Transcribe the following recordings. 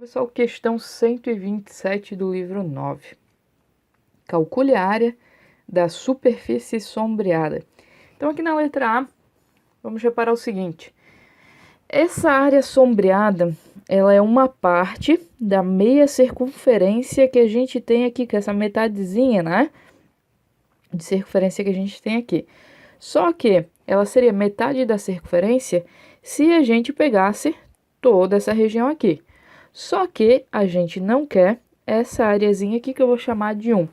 Pessoal, questão 127 do livro 9. Calcule a área da superfície sombreada. Então, aqui na letra A, vamos reparar o seguinte. Essa área sombreada, ela é uma parte da meia circunferência que a gente tem aqui, que é essa metadezinha, né? De circunferência que a gente tem aqui. Só que ela seria metade da circunferência se a gente pegasse toda essa região aqui. Só que a gente não quer essa areazinha aqui que eu vou chamar de 1.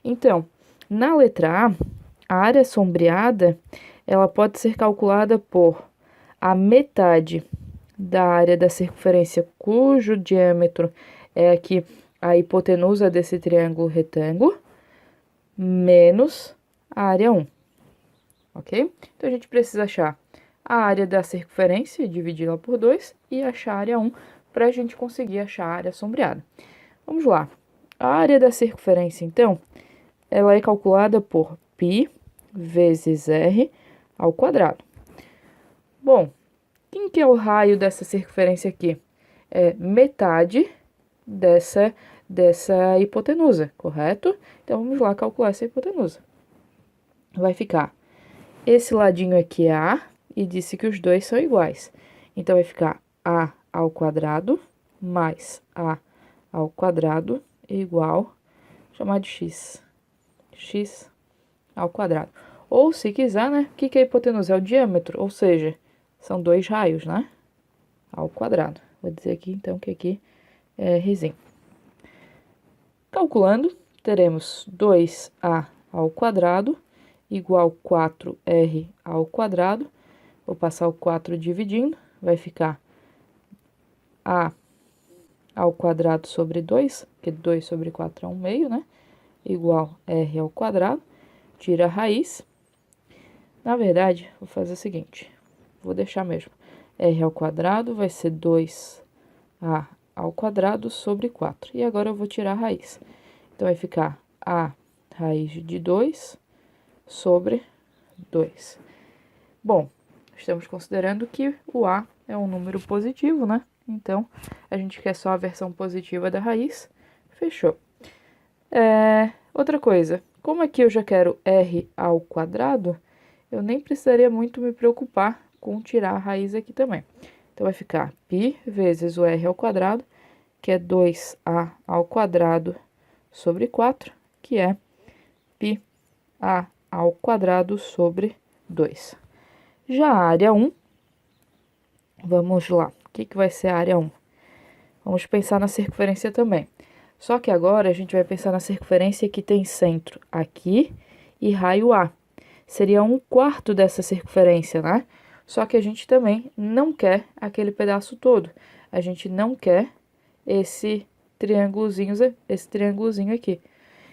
Então, na letra A, a área sombreada, ela pode ser calculada por a metade da área da circunferência cujo diâmetro é aqui a hipotenusa desse triângulo retângulo, menos a área 1, ok? Então, a gente precisa achar a área da circunferência, dividi-la por 2, e achar a área 1, para a gente conseguir achar a área sombreada. Vamos lá. A área da circunferência, então, ela é calculada por π vezes r ao quadrado. Bom, quem que é o raio dessa circunferência aqui? É metade dessa hipotenusa, correto? Então, vamos lá calcular essa hipotenusa. Vai ficar, esse ladinho aqui é A, e disse que os dois são iguais. Então, vai ficar A ao quadrado mais A ao quadrado igual, chamar de x. X ao quadrado. Ou, se quiser, né? O que é a hipotenusa? É o diâmetro, ou seja, são dois raios, né? Ao quadrado. Vou dizer aqui, então, que aqui é rzinho. Calculando, teremos 2A ao quadrado igual 4R ao quadrado. Vou passar o 4 dividindo, vai ficar A ao quadrado sobre 2, porque 2 sobre 4 é 1 meio, né? Igual R ao quadrado. Tira a raiz. Na verdade, vou fazer o seguinte, vou deixar mesmo. R ao quadrado vai ser 2A ao quadrado sobre 4. E agora eu vou tirar a raiz. Então, vai ficar A raiz de 2 sobre 2. Bom, estamos considerando que o A é um número positivo, né? Então, a gente quer só a versão positiva da raiz. Fechou. Outra coisa, como aqui eu já quero R ao quadrado, eu nem precisaria muito me preocupar com tirar a raiz aqui também. Então, vai ficar π vezes o R ao quadrado, que é 2A ao quadrado sobre 4, que é πA ao quadrado sobre 2. Já a área 1, vamos lá. O que vai ser a área 1? Vamos pensar na circunferência também. Só que agora a gente vai pensar na circunferência que tem centro aqui e raio A. Seria 1/4 dessa circunferência, né? Só que a gente também não quer aquele pedaço todo. A gente não quer esse triângulozinho aqui.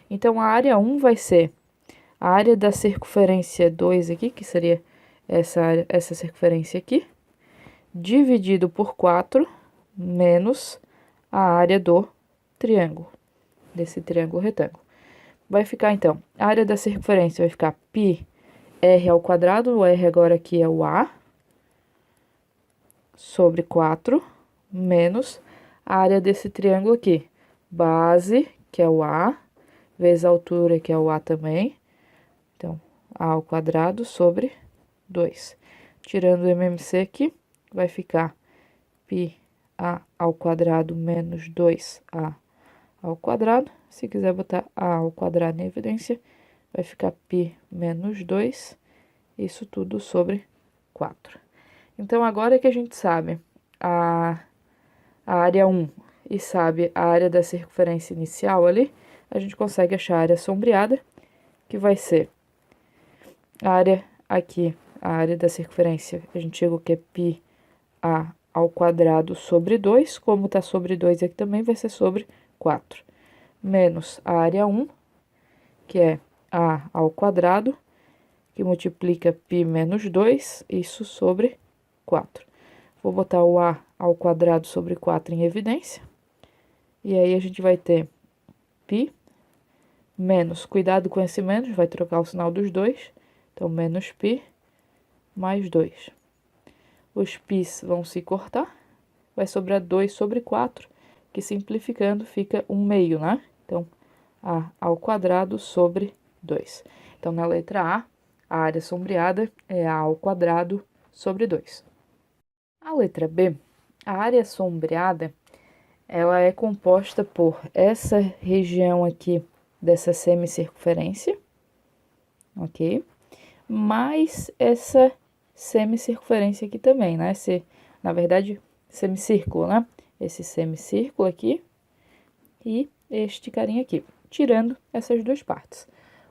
Então, a área 1 vai ser a área da circunferência 2 aqui, que seria essa circunferência aqui, dividido por 4, menos a área do triângulo, desse triângulo retângulo. Vai ficar, então, a área da circunferência vai ficar πr ao quadrado, o r agora aqui é o A, sobre 4, menos a área desse triângulo aqui, base, que é o A, vezes a altura, que é o A também. Então, A ao quadrado sobre 2. Tirando o MMC aqui, vai ficar πA ao quadrado menos 2A ao quadrado. Se quiser botar A ao quadrado em evidência, vai ficar π menos 2, isso tudo sobre 4. Então, agora que a gente sabe a área 1 e sabe a área da circunferência inicial ali, a gente consegue achar a área sombreada, que vai ser a área aqui, a área da circunferência, a gente chegou que é πA ao quadrado sobre 2, como está sobre 2 aqui também, vai ser sobre 4. Menos a área 1, que é A ao quadrado, que multiplica π menos 2, isso sobre 4. Vou botar o A ao quadrado sobre 4 em evidência. E aí, a gente vai ter π menos, cuidado com esse menos, vai trocar o sinal dos dois. Então, menos π mais 2. Os π's vão se cortar, vai sobrar 2 sobre 4, que simplificando fica 1/2, né? Então, A ao quadrado sobre 2. Então, na letra A área sombreada é A ao quadrado sobre 2. A letra B, a área sombreada, ela é composta por essa região aqui dessa semicircunferência, ok? Mais essa semicircunferência aqui também, né? Na verdade, semicírculo, né? Esse semicírculo aqui e este carinha aqui, tirando essas duas partes.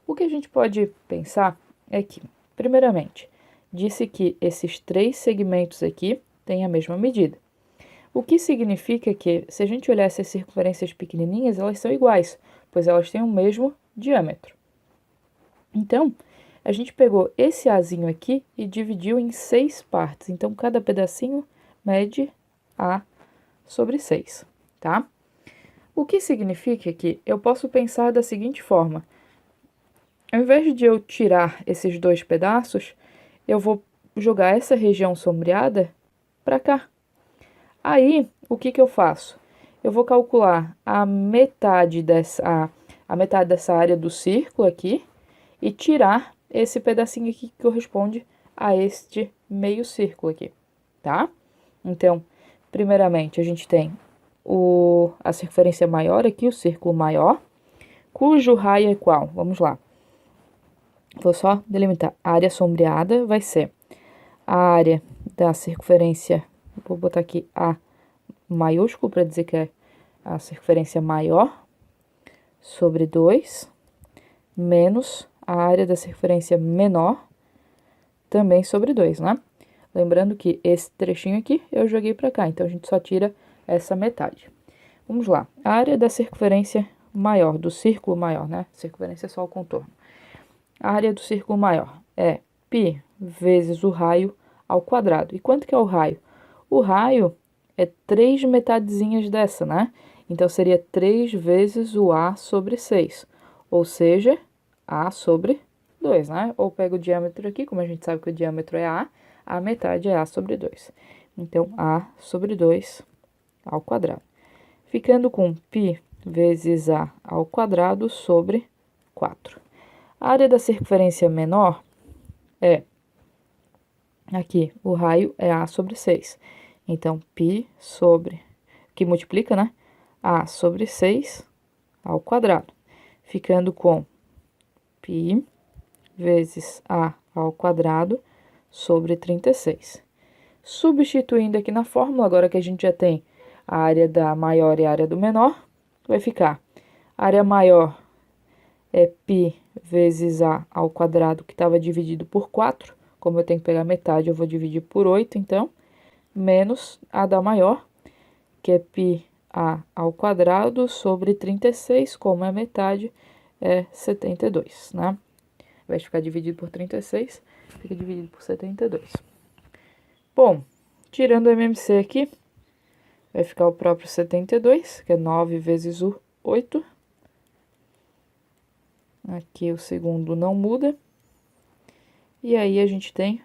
O que a gente pode pensar é que, primeiramente, disse que esses 3 segmentos aqui têm a mesma medida. O que significa que, se a gente olhar essas circunferências pequenininhas, elas são iguais, pois elas têm o mesmo diâmetro. Então, a gente pegou esse Azinho aqui e dividiu em 6 partes. Então, cada pedacinho mede A sobre 6, tá? O que significa que eu posso pensar da seguinte forma. Ao invés de eu tirar esses 2 pedaços, eu vou jogar essa região sombreada para cá. Aí, o que eu faço? Eu vou calcular a metade dessa área do círculo aqui e tirar esse pedacinho aqui que corresponde a este meio círculo aqui, tá? Então, primeiramente, a gente tem a circunferência maior aqui, o círculo maior, cujo raio é qual? Vamos lá. Vou só delimitar. A área sombreada vai ser a área da circunferência, vou botar aqui A maiúsculo para dizer que é a circunferência maior sobre 2, menos a área da circunferência menor também sobre 2, né? Lembrando que esse trechinho aqui eu joguei para cá, então a gente só tira essa metade. Vamos lá. A área da circunferência maior, do círculo maior, né? Circunferência é só o contorno. A área do círculo maior é π vezes o raio ao quadrado. E quanto que é o raio? O raio é 3 metadezinhas dessa, né? Então, seria 3 vezes o A sobre 6. Ou seja, A sobre 2, né? Ou pega o diâmetro aqui, como a gente sabe que o diâmetro é a metade é A sobre 2. Então, A sobre 2 ao quadrado. Ficando com π vezes A ao quadrado sobre 4. A área da circunferência menor é, aqui, o raio é A sobre 6. Então, π sobre, que multiplica, né? A sobre 6 ao quadrado. Ficando com π vezes A ao quadrado sobre 36. Substituindo aqui na fórmula, agora que a gente já tem a área da maior e a área do menor, vai ficar a área maior é π vezes A ao quadrado, que estava dividido por 4. Como eu tenho que pegar metade, eu vou dividir por 8, então, menos a da maior, que é π A ao quadrado sobre 36, como é metade, é 72, né? Vai ficar dividido por 36, fica dividido por 72. Bom, tirando o MMC aqui, vai ficar o próprio 72, que é 9 vezes o 8. Aqui o segundo não muda. E aí a gente tem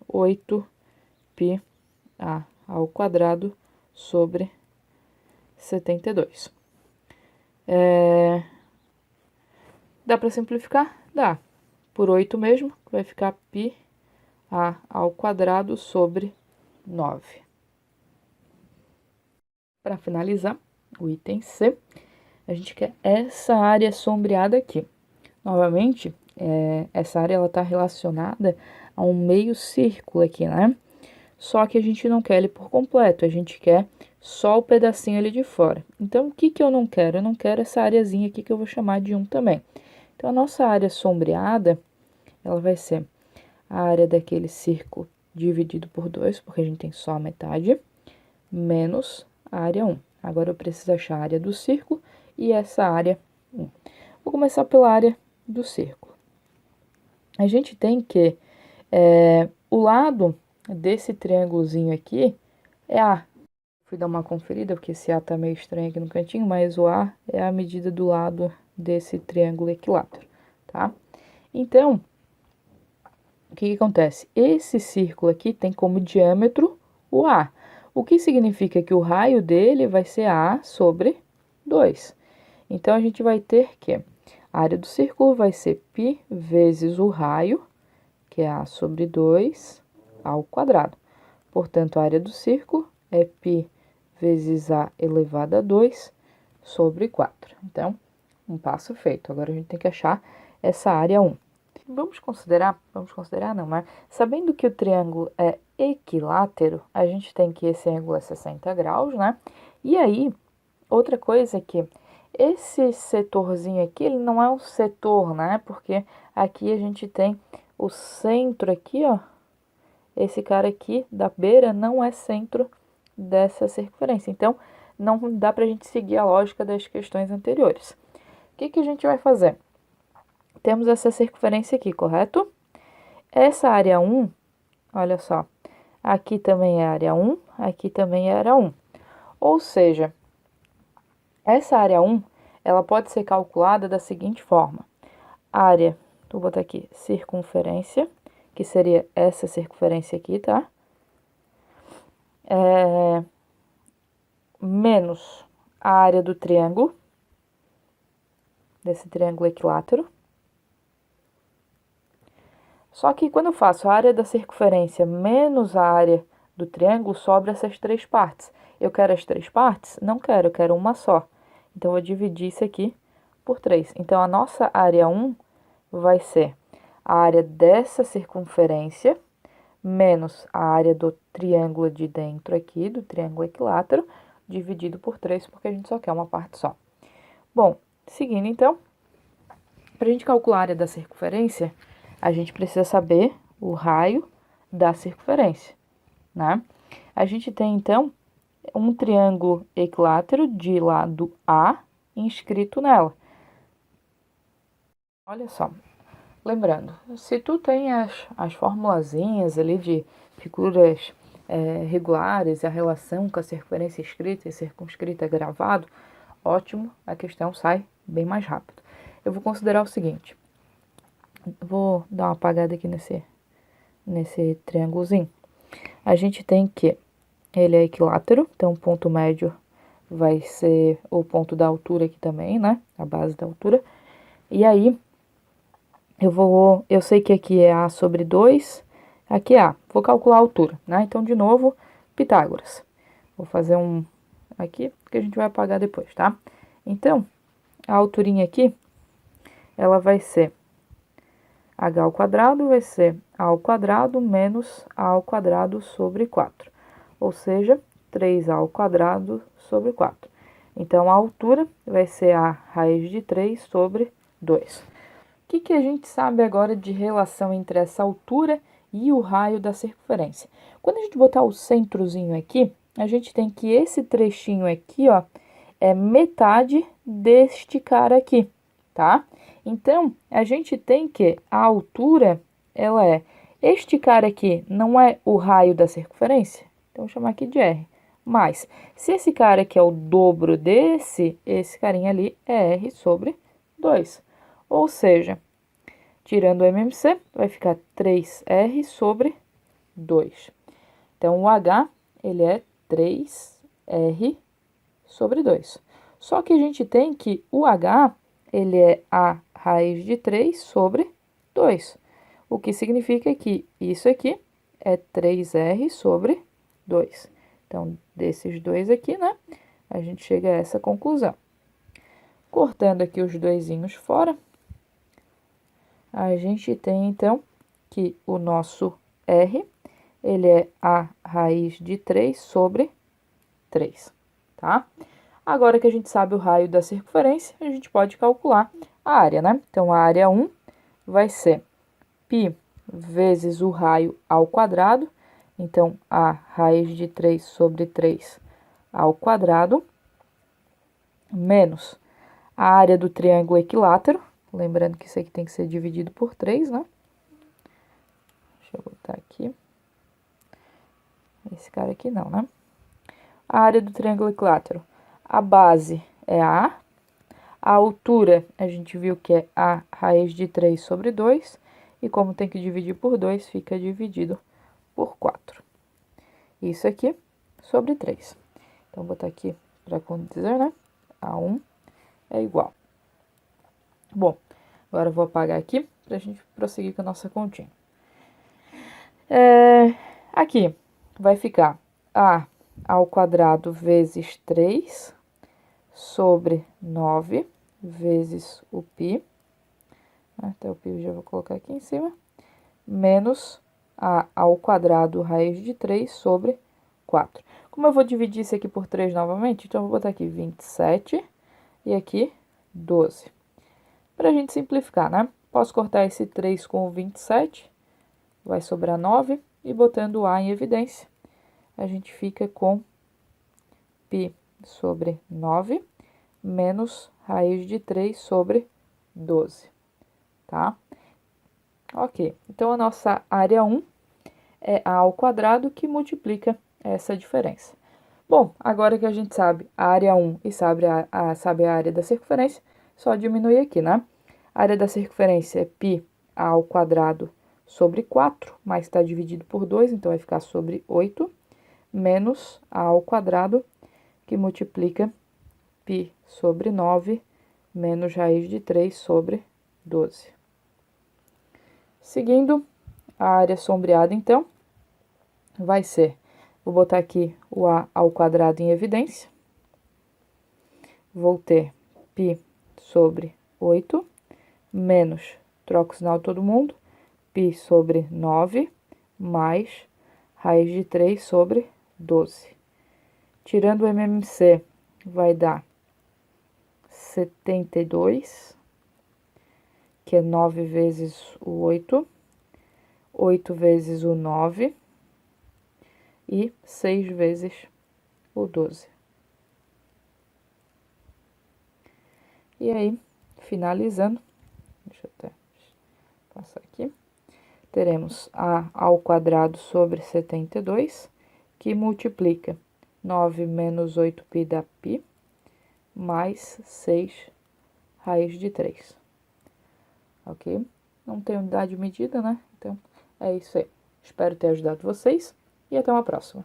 8π A ao quadrado sobre 72. Dá para simplificar? Dá. Por 8 mesmo, vai ficar π A ao quadrado sobre 9. Para finalizar, o item C, a gente quer essa área sombreada aqui. Novamente, essa área está relacionada a um meio círculo aqui, né? Só que a gente não quer ele por completo, a gente quer só o pedacinho ali de fora. Então, o que eu não quero? Eu não quero essa areazinha aqui que eu vou chamar de 1 também. Então, a nossa área sombreada, ela vai ser a área daquele círculo dividido por 2, porque a gente tem só a metade, menos a área 1. Agora, eu preciso achar a área do círculo e essa área 1. Vou começar pela área do círculo. A gente tem que o lado desse triângulozinho aqui é A. Fui dar uma conferida, porque esse A tá meio estranho aqui no cantinho, mas o A é a medida do lado desse triângulo equilátero, tá? Então, o que acontece? Esse círculo aqui tem como diâmetro o A. o que significa que o raio dele vai ser A sobre 2. Então, a gente vai ter que a área do círculo vai ser π vezes o raio, que é A sobre 2, ao quadrado. Portanto, a área do círculo é π vezes A elevado a 2 sobre 4. Então, um passo feito. Agora, a gente tem que achar essa área 1. Vamos considerar não, né? Sabendo que o triângulo é equilátero, a gente tem que esse ângulo é 60 graus, né? E aí, outra coisa é que esse setorzinho aqui, ele não é um setor, né? Porque aqui a gente tem o centro aqui, ó. Esse cara aqui da beira não é centro dessa circunferência. Então, não dá pra gente seguir a lógica das questões anteriores. O que que a gente vai fazer? Temos essa circunferência aqui, correto? Essa área 1, olha só, aqui também é área 1, aqui também é área 1. Ou seja, essa área 1, ela pode ser calculada da seguinte forma. Área, vou botar aqui, circunferência, que seria essa circunferência aqui, tá? Menos a área do triângulo, desse triângulo equilátero. Só que quando eu faço a área da circunferência menos a área do triângulo, sobra essas três partes. Eu quero as três partes? Não quero, eu quero uma só. Então, eu vou dividir isso aqui por 3. Então, a nossa área 1 vai ser a área dessa circunferência menos a área do triângulo de dentro aqui, do triângulo equilátero, dividido por 3, porque a gente só quer uma parte só. Bom, seguindo então, para a gente calcular a área da circunferência, a gente precisa saber o raio da circunferência, né? A gente tem, então, um triângulo equilátero de lado A inscrito nela. Olha só, lembrando, se tu tem as formulazinhas ali de figuras regulares e a relação com a circunferência escrita e circunscrita gravado, ótimo, a questão sai bem mais rápido. Eu vou considerar o seguinte, vou dar uma apagada aqui nesse triângulozinho. A gente tem que ele é equilátero, então o ponto médio vai ser o ponto da altura aqui também, né? A base da altura. E aí, eu sei que aqui é A sobre 2, aqui é A. Vou calcular a altura, né? Então, de novo, Pitágoras. Vou fazer um aqui, que a gente vai apagar depois, tá? Então, a alturinha aqui, ela vai ser h ao quadrado vai ser a ao quadrado menos a ao quadrado sobre 4. Ou seja, 3a ao quadrado sobre 4. Então, a altura vai ser a raiz de 3 sobre 2. O que a gente sabe agora de relação entre essa altura e o raio da circunferência? Quando a gente botar o centrozinho aqui, a gente tem que esse trechinho aqui, ó, é metade deste cara aqui, tá? Então, a gente tem que a altura, ela é... Este cara aqui não é o raio da circunferência? Então, vou chamar aqui de R. Mas, se esse cara aqui é o dobro desse, esse carinha ali é R sobre 2. Ou seja, tirando o MMC, vai ficar 3R sobre 2. Então, o H, ele é 3R sobre 2. Só que a gente tem que o H, ele é a raiz de 3 sobre 2. O que significa que isso aqui é 3R sobre 2. Então, desses dois aqui, né, a gente chega a essa conclusão. Cortando aqui os doisinhos fora, a gente tem, então, que o nosso R, ele é a raiz de 3 sobre 3, tá? Agora que a gente sabe o raio da circunferência, a gente pode calcular a área, né? Então, a área 1 vai ser π vezes o raio ao quadrado. Então, a raiz de 3 sobre 3 ao quadrado, menos a área do triângulo equilátero. Lembrando que isso aqui tem que ser dividido por 3, né? Deixa eu botar aqui. Esse cara aqui não, né? A área do triângulo equilátero. A base é A. A altura, a gente viu que é a raiz de 3 sobre 2. E como tem que dividir por 2, fica dividido por 4. Isso aqui sobre 3. Então, vou botar aqui para dizer, né? A1 é igual. Bom, agora eu vou apagar aqui para a gente prosseguir com a nossa continha. Aqui vai ficar A ao quadrado vezes 3 sobre 9 vezes o π. Até o π eu já vou colocar aqui em cima. Menos A ao quadrado raiz de 3 sobre 4. Como eu vou dividir isso aqui por 3 novamente, então eu vou botar aqui 27 e aqui 12. Para a gente simplificar, né? Posso cortar esse 3 com o 27, vai sobrar 9, e botando o A em evidência, a gente fica com π sobre 9 menos raiz de 3 sobre 12, tá? Ok, então a nossa área 1 é A ao quadrado que multiplica essa diferença. Bom, agora que a gente sabe a área 1 e sabe a área da circunferência, só diminuir aqui, né? A área da circunferência é π ao quadrado sobre 4, mas está dividido por 2, então vai ficar sobre 8, menos A ao quadrado, que multiplica π sobre 9, menos raiz de 3 sobre 12. Seguindo, a área sombreada, então, vai ser, vou botar aqui o A ao quadrado em evidência, vou ter π sobre 8, menos, troco o sinal de todo mundo, π sobre 9, mais raiz de 3 sobre 12. Tirando o MMC, vai dar 72, que é 9 vezes o 8, 8 vezes o 9 e 6 vezes o 12. E aí, finalizando, deixa eu até passar aqui, teremos A ao quadrado sobre 72, que multiplica 9 menos 8π dá π, mais 6 raiz de 3. Ok? Não tem unidade de medida, né? Então, é isso aí. Espero ter ajudado vocês e até uma próxima.